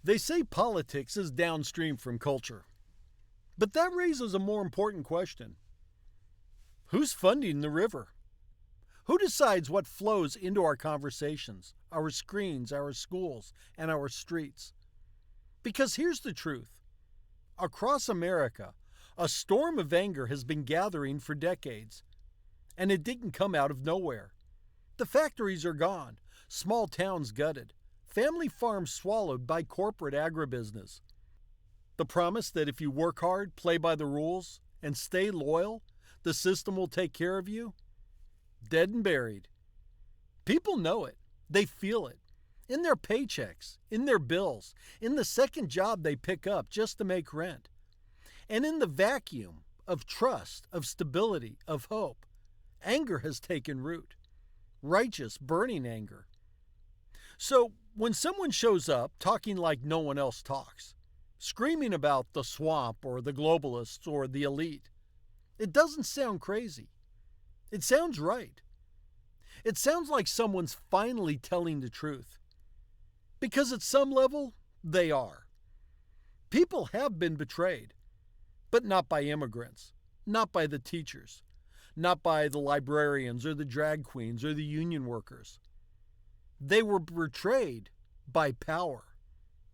They say politics is downstream from culture. But that raises a more important question. Who's funding the river? Who decides what flows into our conversations, our screens, our schools, and our streets? Because here's the truth. Across America, a storm of anger has been gathering for decades, and it didn't come out of nowhere. The factories are gone, small towns gutted, family farms swallowed by corporate agribusiness. The promise that if you work hard, play by the rules, and stay loyal, the system will take care of you? Dead and buried. People know it. They feel it. In their paychecks, in their bills, in the second job they pick up just to make rent. And in the vacuum of trust, of stability, of hope, anger has taken root. Righteous, burning anger. So when someone shows up talking like no one else talks, screaming about the swamp or the globalists or the elite, it doesn't sound crazy. It sounds right. It sounds like someone's finally telling the truth. Because at some level, they are. People have been betrayed, but not by immigrants, not by the teachers, not by the librarians or the drag queens or the union workers. They were betrayed by power,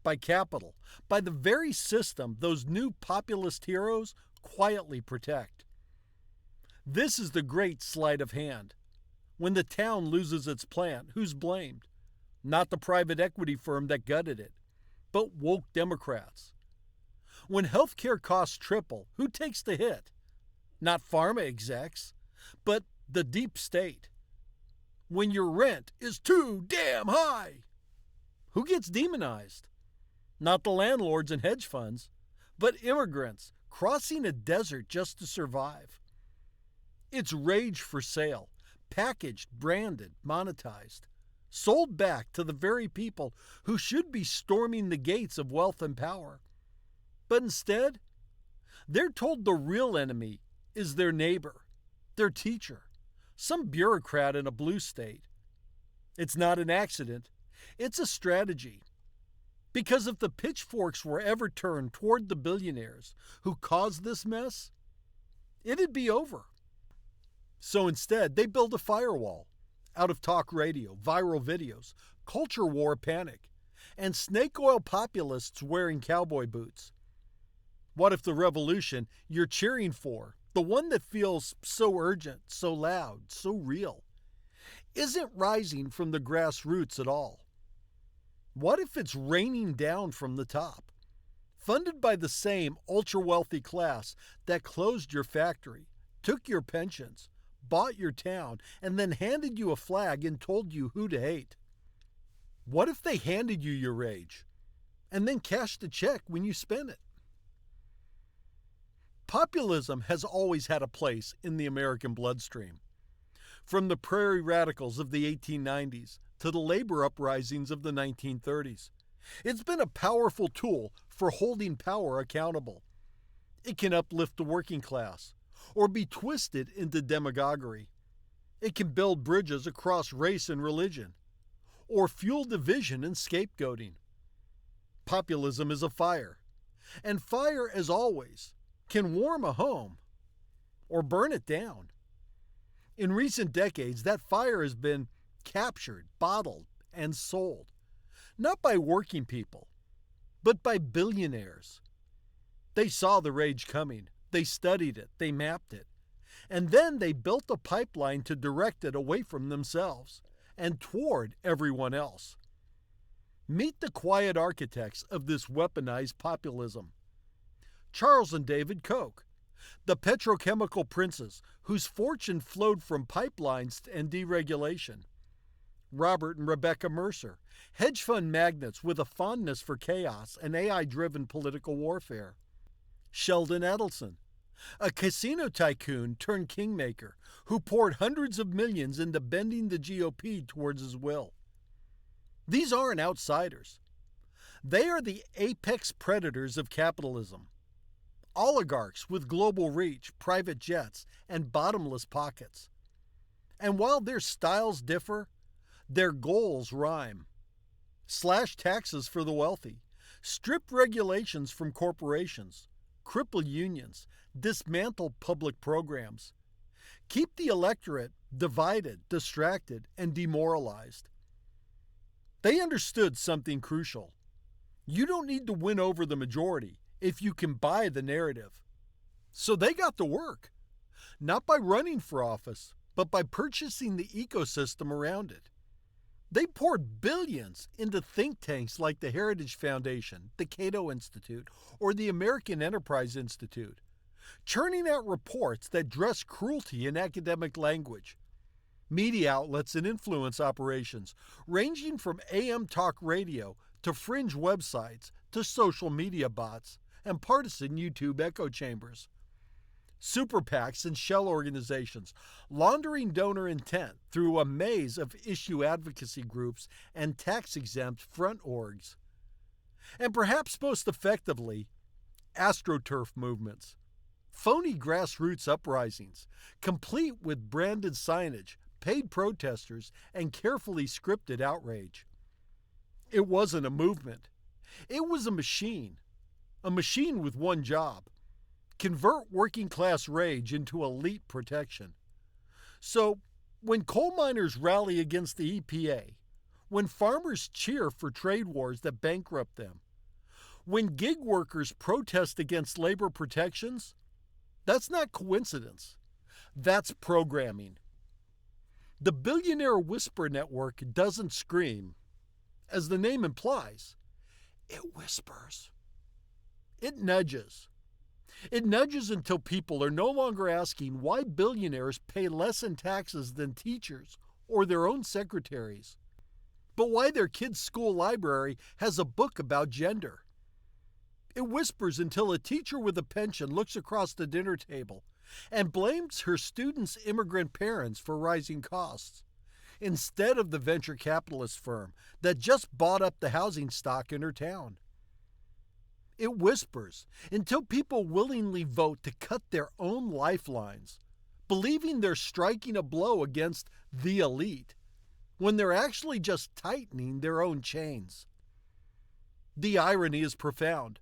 by capital, by the very system those new populist heroes quietly protect. This is the great sleight of hand. When the town loses its plant, who's blamed? Not the private equity firm that gutted it, but woke Democrats. When healthcare costs triple, who takes the hit? Not pharma execs, but the deep state. When your rent is too damn high, who gets demonized? Not the landlords and hedge funds, but immigrants crossing a desert just to survive. It's rage for sale, packaged, branded, monetized, sold back to the very people who should be storming the gates of wealth and power. But instead, they're told the real enemy is their neighbor, their teacher, some bureaucrat in a blue state. It's not an accident. It's a strategy. Because if the pitchforks were ever turned toward the billionaires who caused this mess, it'd be over. So instead, they build a firewall out of talk radio, viral videos, culture war panic, and snake oil populists wearing cowboy boots. What if the revolution you're cheering for, the one that feels so urgent, so loud, so real, isn't rising from the grassroots at all? What if it's raining down from the top, funded by the same ultra-wealthy class that closed your factory, took your pensions, bought your town, and then handed you a flag and told you who to hate? What if they handed you your rage and then cashed the check when you spent it? Populism has always had a place in the American bloodstream. From the prairie radicals of the 1890s to the labor uprisings of the 1930s, it's been a powerful tool for holding power accountable. It can uplift the working class or be twisted into demagoguery. It can build bridges across race and religion or fuel division and scapegoating. Populism is a fire, and fire, as always, can warm a home or burn it down. In recent decades, that fire has been captured, bottled, and sold, not by working people, but by billionaires. They saw the rage coming, they studied it, they mapped it, and then they built a pipeline to direct it away from themselves and toward everyone else. Meet the quiet architects of this weaponized populism. Charles and David Koch, the petrochemical princes whose fortune flowed from pipelines and deregulation. Robert and Rebecca Mercer, hedge fund magnates with a fondness for chaos and AI-driven political warfare. Sheldon Adelson, a casino tycoon turned kingmaker who poured hundreds of millions into bending the GOP towards his will. These aren't outsiders. They are the apex predators of capitalism. Oligarchs with global reach, private jets, and bottomless pockets. And while their styles differ, their goals rhyme. Slash taxes for the wealthy, strip regulations from corporations, cripple unions, dismantle public programs, keep the electorate divided, distracted, and demoralized. They understood something crucial. You don't need to win over the majority if you can buy the narrative. So they got to work, not by running for office, but by purchasing the ecosystem around it. They poured billions into think tanks like the Heritage Foundation, the Cato Institute, or the American Enterprise Institute, churning out reports that dress cruelty in academic language. Media outlets and influence operations, ranging from AM talk radio to fringe websites to social media bots and partisan YouTube echo chambers. Super PACs and shell organizations, laundering donor intent through a maze of issue advocacy groups and tax-exempt front orgs. And perhaps most effectively, Astroturf movements. Phony grassroots uprisings, complete with branded signage, paid protesters, and carefully scripted outrage. It wasn't a movement. It was a machine with one job: convert working-class rage into elite protection. So, when coal miners rally against the EPA, when farmers cheer for trade wars that bankrupt them, when gig workers protest against labor protections, that's not coincidence. That's programming. The Billionaire Whisper Network doesn't scream. As the name implies, it whispers. It nudges. It nudges until people are no longer asking why billionaires pay less in taxes than teachers or their own secretaries, but why their kid's school library has a book about gender. It whispers until a teacher with a pension looks across the dinner table and blames her students' immigrant parents for rising costs, instead of the venture capitalist firm that just bought up the housing stock in her town. It whispers until people willingly vote to cut their own lifelines, believing they're striking a blow against the elite, when they're actually just tightening their own chains. The irony is profound.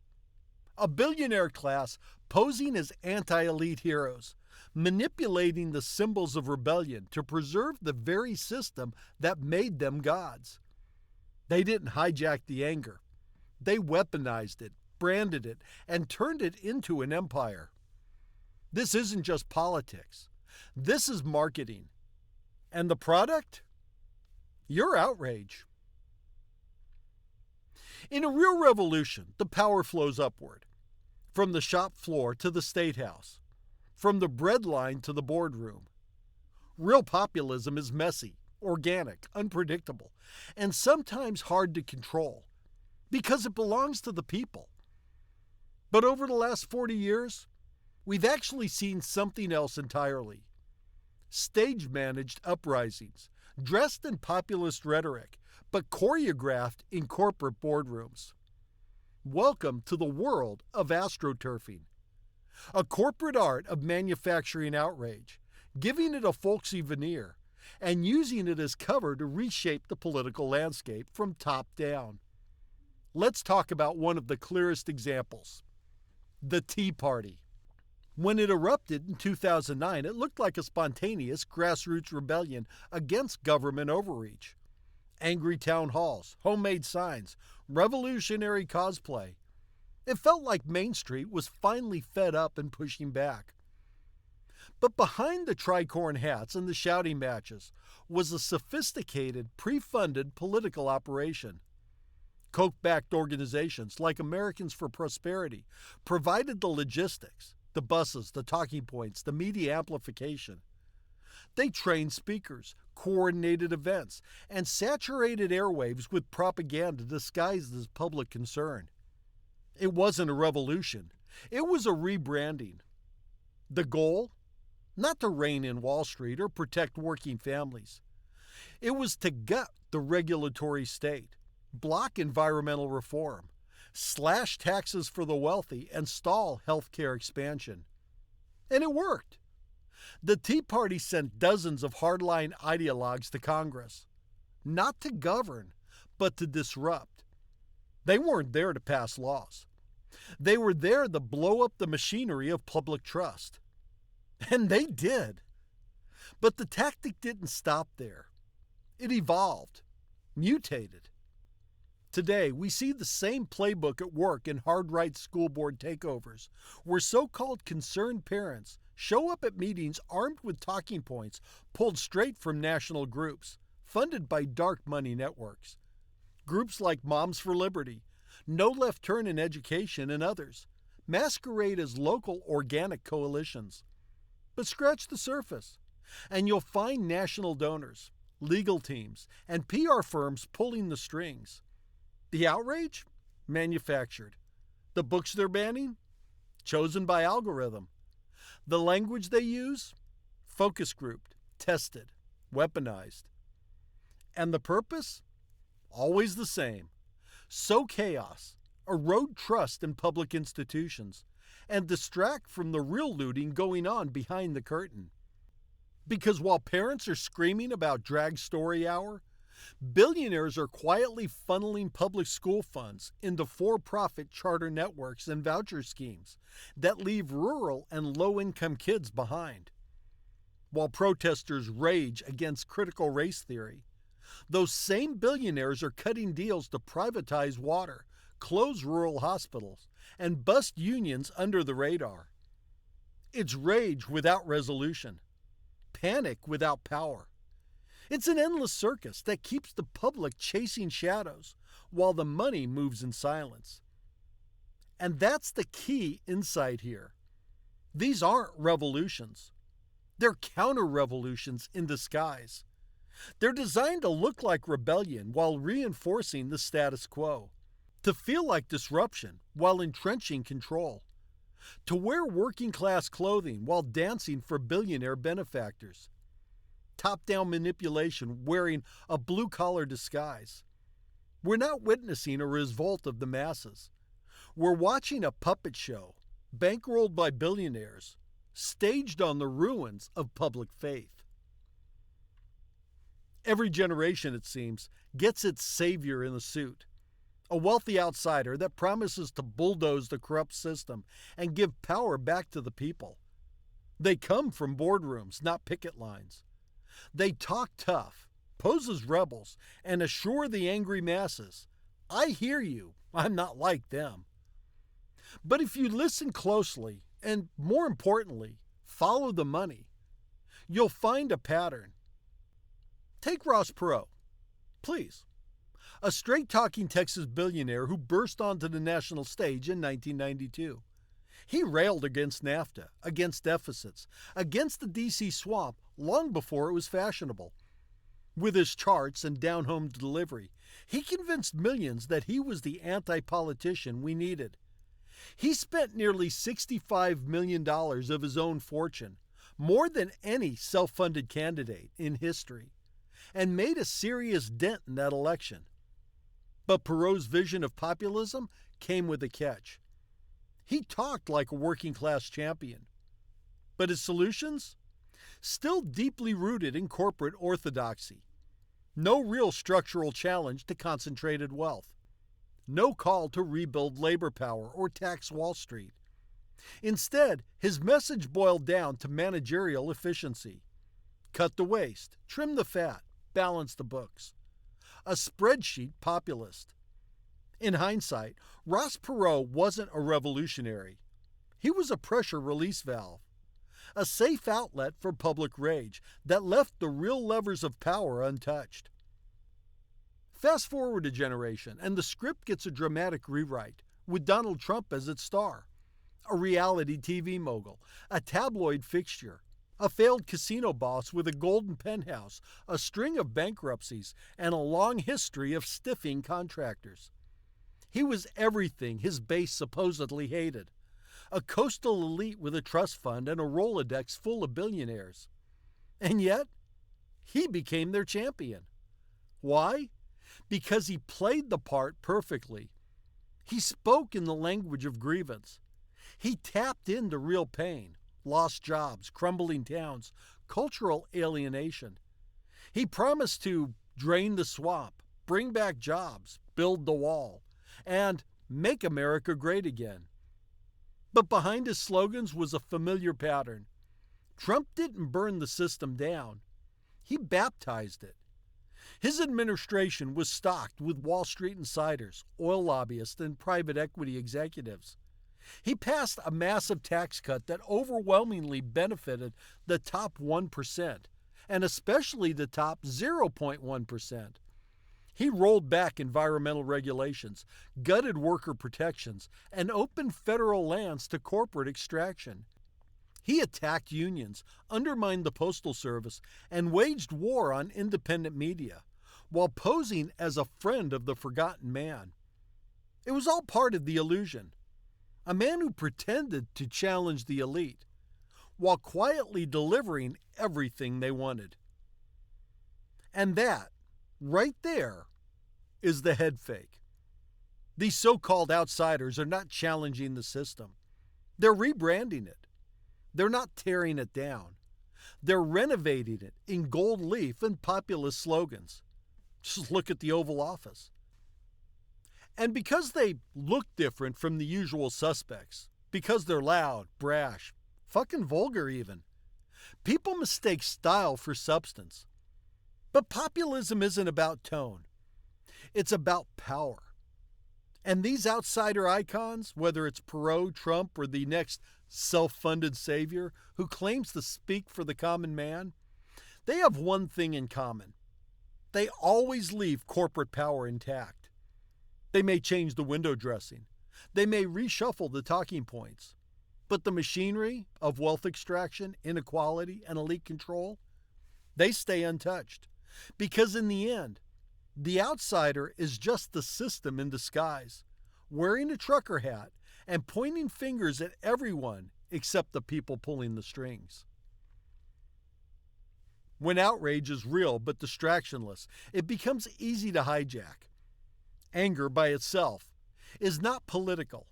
A billionaire class posing as anti-elite heroes, manipulating the symbols of rebellion to preserve the very system that made them gods. They didn't hijack the anger. They weaponized it, branded it, and turned it into an empire. This isn't just politics. This is marketing. And the product? Your outrage. In a real revolution, the power flows upward, from the shop floor to the State House, from the breadline to the boardroom. Real populism is messy, organic, unpredictable, and sometimes hard to control, because it belongs to the people. But over the last 40 years, we've actually seen something else entirely. Stage-managed uprisings, dressed in populist rhetoric, but choreographed in corporate boardrooms. Welcome to the world of astroturfing, a corporate art of manufacturing outrage, giving it a folksy veneer, and using it as cover to reshape the political landscape from top down. Let's talk about one of the clearest examples: the Tea Party. When it erupted in 2009, it looked like a spontaneous grassroots rebellion against government overreach. Angry town halls, homemade signs, revolutionary cosplay. It felt like Main Street was finally fed up and pushing back. But behind the tricorn hats and the shouting matches was a sophisticated, pre-funded political operation. Koch-backed organizations like Americans for Prosperity provided the logistics, the buses, the talking points, the media amplification. They trained speakers, coordinated events, and saturated airwaves with propaganda disguised as public concern. It wasn't a revolution. It was a rebranding. The goal? Not to rein in Wall Street or protect working families. It was to gut the regulatory state, block environmental reform, slash taxes for the wealthy, and stall healthcare expansion. And it worked. The Tea Party sent dozens of hardline ideologues to Congress, not to govern, but to disrupt. They weren't there to pass laws. They were there to blow up the machinery of public trust. And they did. But the tactic didn't stop there. It evolved, mutated. Today, we see the same playbook at work in hard-right school board takeovers, where so-called concerned parents show up at meetings armed with talking points pulled straight from national groups, funded by dark money networks. Groups like Moms for Liberty, No Left Turn in Education, and others masquerade as local organic coalitions. But scratch the surface, and you'll find national donors, legal teams, and PR firms pulling the strings. The outrage? Manufactured. The books they're banning? Chosen by algorithm. The language they use? Focus grouped, tested, weaponized. And the purpose? Always the same. Sow chaos, erode trust in public institutions, and distract from the real looting going on behind the curtain. Because while parents are screaming about drag story hour, billionaires are quietly funneling public school funds into for-profit charter networks and voucher schemes that leave rural and low-income kids behind. While protesters rage against critical race theory, those same billionaires are cutting deals to privatize water, close rural hospitals, and bust unions under the radar. It's rage without resolution, panic without power. It's an endless circus that keeps the public chasing shadows while the money moves in silence. And that's the key insight here. These aren't revolutions. They're counter-revolutions in disguise. They're designed to look like rebellion while reinforcing the status quo, to feel like disruption while entrenching control, to wear working-class clothing while dancing for billionaire benefactors, top-down manipulation wearing a blue-collar disguise. We're not witnessing a revolt of the masses. We're watching a puppet show, bankrolled by billionaires, staged on the ruins of public faith. Every generation, it seems, gets its savior in a suit, a wealthy outsider that promises to bulldoze the corrupt system and give power back to the people. They come from boardrooms, not picket lines. They talk tough, pose as rebels, and assure the angry masses, I hear you, I'm not like them. But if you listen closely, and more importantly, follow the money, you'll find a pattern. Take Ross Perot, please. A straight-talking Texas billionaire who burst onto the national stage in 1992. He railed against NAFTA, against deficits, against the D.C. swamp long before it was fashionable. With his charts and down-home delivery, he convinced millions that he was the anti-politician we needed. He spent nearly $65 million of his own fortune, more than any self-funded candidate in history, and made a serious dent in that election. But Perot's vision of populism came with a catch. He talked like a working-class champion. But his solutions? Still deeply rooted in corporate orthodoxy. No real structural challenge to concentrated wealth. No call to rebuild labor power or tax Wall Street. Instead, his message boiled down to managerial efficiency. Cut the waste, trim the fat, balance the books. A spreadsheet populist. In hindsight, Ross Perot wasn't a revolutionary. He was a pressure release valve. A safe outlet for public rage that left the real levers of power untouched. Fast forward a generation, and the script gets a dramatic rewrite, with Donald Trump as its star. A reality TV mogul, a tabloid fixture, a failed casino boss with a golden penthouse, a string of bankruptcies, and a long history of stiffing contractors. He was everything his base supposedly hated. A coastal elite with a trust fund and a Rolodex full of billionaires. And yet, he became their champion. Why? Because he played the part perfectly. He spoke in the language of grievance. He tapped into real pain, lost jobs, crumbling towns, cultural alienation. He promised to drain the swamp, bring back jobs, build the wall, and "Make America Great Again." But behind his slogans was a familiar pattern. Trump didn't burn the system down. He baptized it. His administration was stocked with Wall Street insiders, oil lobbyists, and private equity executives. He passed a massive tax cut that overwhelmingly benefited the top 1%, and especially the top 0.1%. He rolled back environmental regulations, gutted worker protections, and opened federal lands to corporate extraction. He attacked unions, undermined the Postal Service, and waged war on independent media, while posing as a friend of the forgotten man. It was all part of the illusion. A man who pretended to challenge the elite, while quietly delivering everything they wanted. And that, right there, is the head fake. These so-called outsiders are not challenging the system. They're rebranding it. They're not tearing it down. They're renovating it in gold leaf and populist slogans. Just look at the Oval Office. And because they look different from the usual suspects, because they're loud, brash, fucking vulgar even, people mistake style for substance. But populism isn't about tone. It's about power. And these outsider icons, whether it's Perot, Trump, or the next self-funded savior who claims to speak for the common man, they have one thing in common. They always leave corporate power intact. They may change the window dressing. They may reshuffle the talking points. But the machinery of wealth extraction, inequality, and elite control, they stay untouched. Because in the end, the outsider is just the system in disguise, wearing a trucker hat and pointing fingers at everyone except the people pulling the strings. When outrage is real but distractionless, it becomes easy to hijack. Anger by itself is not political.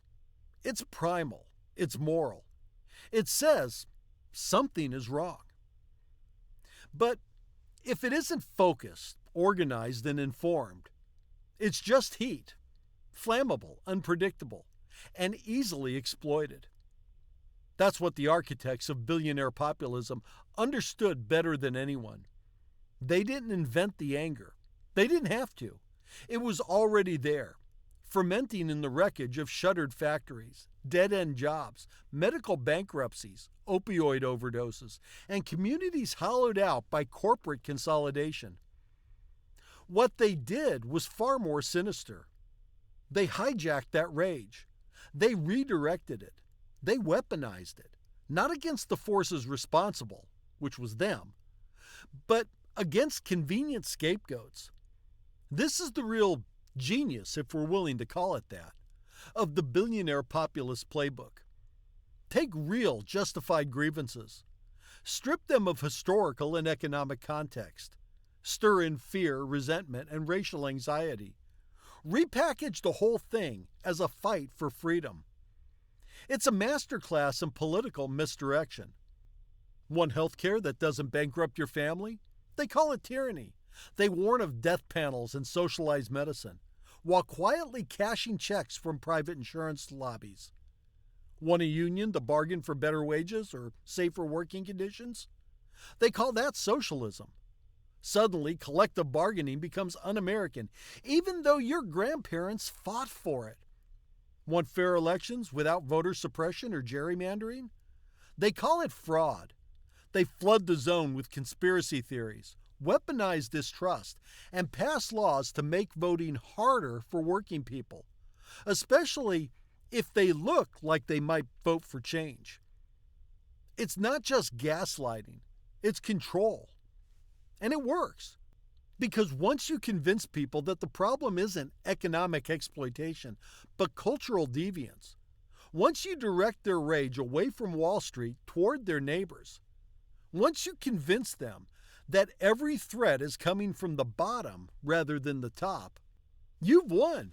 It's primal. It's moral. It says something is wrong. But if it isn't focused, organized, and informed, it's just heat, flammable, unpredictable, and easily exploited. That's what the architects of billionaire populism understood better than anyone. They didn't invent the anger. They didn't have to. It was already there, fermenting in the wreckage of shuttered factories, dead-end jobs, medical bankruptcies, opioid overdoses, and communities hollowed out by corporate consolidation. What they did was far more sinister. They hijacked that rage. They redirected it. They weaponized it, not against the forces responsible, which was them, but against convenient scapegoats. This is the real genius, if we're willing to call it that, of the billionaire populist playbook. Take real, justified grievances. Strip them of historical and economic context. Stir in fear, resentment, and racial anxiety. Repackage the whole thing as a fight for freedom. It's a masterclass in political misdirection. Want healthcare that doesn't bankrupt your family? They call it tyranny. They warn of death panels and socialized medicine, while quietly cashing checks from private insurance lobbies. Want a union to bargain for better wages or safer working conditions? They call that socialism. Suddenly, collective bargaining becomes un-American, even though your grandparents fought for it. Want fair elections without voter suppression or gerrymandering? They call it fraud. They flood the zone with conspiracy theories, weaponize distrust, and pass laws to make voting harder for working people, especially if they look like they might vote for change. It's not just gaslighting, it's control. And it works. Because once you convince people that the problem isn't economic exploitation, but cultural deviance, once you direct their rage away from Wall Street toward their neighbors, once you convince them that every threat is coming from the bottom rather than the top, you've won.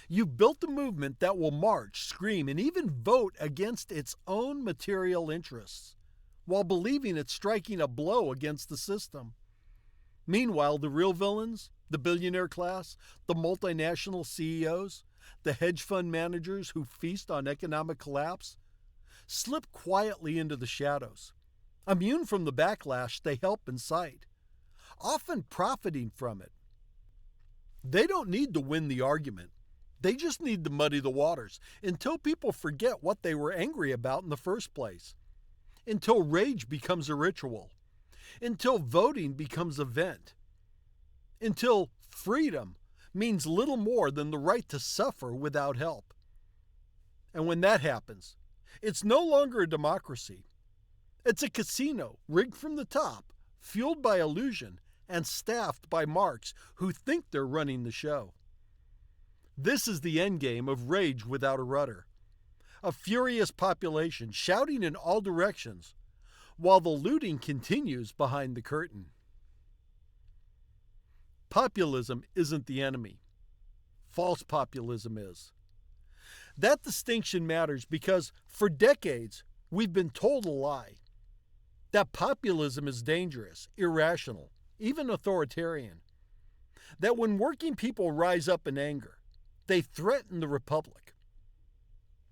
You've built a movement that will march, scream, and even vote against its own material interests, while believing it's striking a blow against the system. Meanwhile, the real villains, the billionaire class, the multinational CEOs, the hedge fund managers who feast on economic collapse, slip quietly into the shadows, immune from the backlash they help incite, often profiting from it. They don't need to win the argument. They just need to muddy the waters until people forget what they were angry about in the first place, until rage becomes a ritual, until voting becomes a vent, until freedom means little more than the right to suffer without help. And when that happens, it's no longer a democracy. It's a casino rigged from the top, fueled by illusion, and staffed by marks who think they're running the show. This is the endgame of rage without a rudder. A furious population shouting in all directions, while the looting continues behind the curtain. Populism isn't the enemy. False populism is. That distinction matters because for decades we've been told a lie. That populism is dangerous, irrational, even authoritarian. That when working people rise up in anger, they threaten the republic.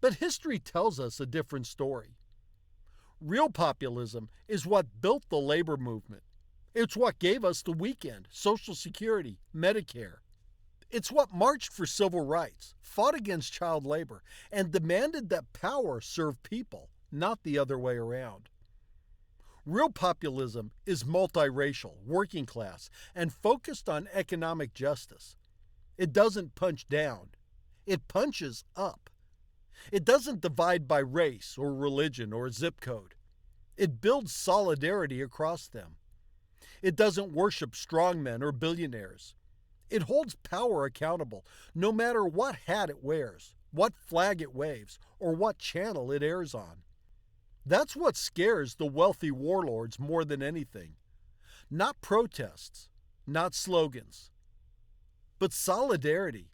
But history tells us a different story. Real populism is what built the labor movement. It's what gave us the weekend, Social Security, Medicare. It's what marched for civil rights, fought against child labor, and demanded that power serve people, not the other way around. Real populism is multiracial, working class, and focused on economic justice. It doesn't punch down. It punches up. It doesn't divide by race or religion or zip code. It builds solidarity across them. It doesn't worship strongmen or billionaires. It holds power accountable, no matter what hat it wears, what flag it waves, or what channel it airs on. That's what scares the wealthy warlords more than anything. Not protests, not slogans, but solidarity.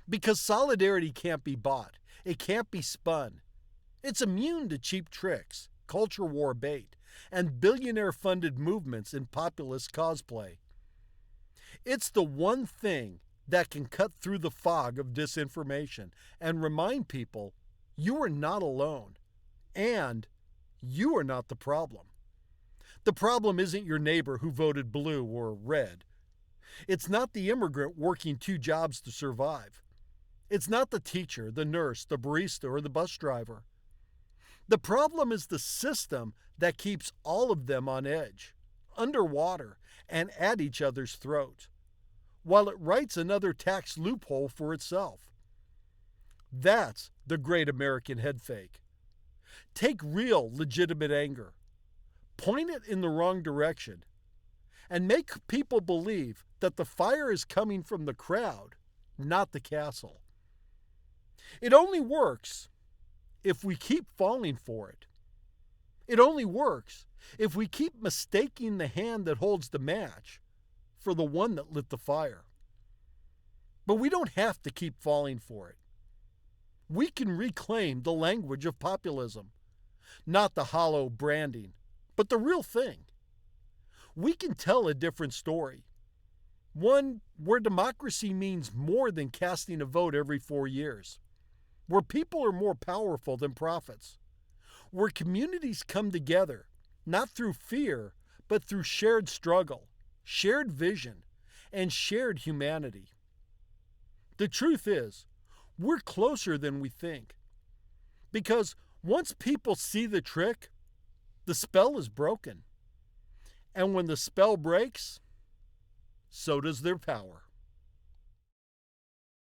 Because solidarity can't be bought. It can't be spun. It's immune to cheap tricks, culture war bait, and billionaire-funded movements in populist cosplay. It's the one thing that can cut through the fog of disinformation and remind people you are not alone, and you are not the problem. The problem isn't your neighbor who voted blue or red. It's not the immigrant working 2 jobs to survive. It's not the teacher, the nurse, the barista, or the bus driver. The problem is the system that keeps all of them on edge, underwater, and at each other's throat, while it writes another tax loophole for itself. That's the great American head fake. Take real, legitimate anger, point it in the wrong direction, and make people believe that the fire is coming from the crowd, not the castle. It only works if we keep falling for it. It only works if we keep mistaking the hand that holds the match for the one that lit the fire. But we don't have to keep falling for it. We can reclaim the language of populism, not the hollow branding, but the real thing. We can tell a different story, one where democracy means more than casting a vote every 4 years, where people are more powerful than profits, where communities come together, not through fear, but through shared struggle, shared vision, and shared humanity. The truth is, we're closer than we think. Because once people see the trick, the spell is broken. And when the spell breaks, so does their power.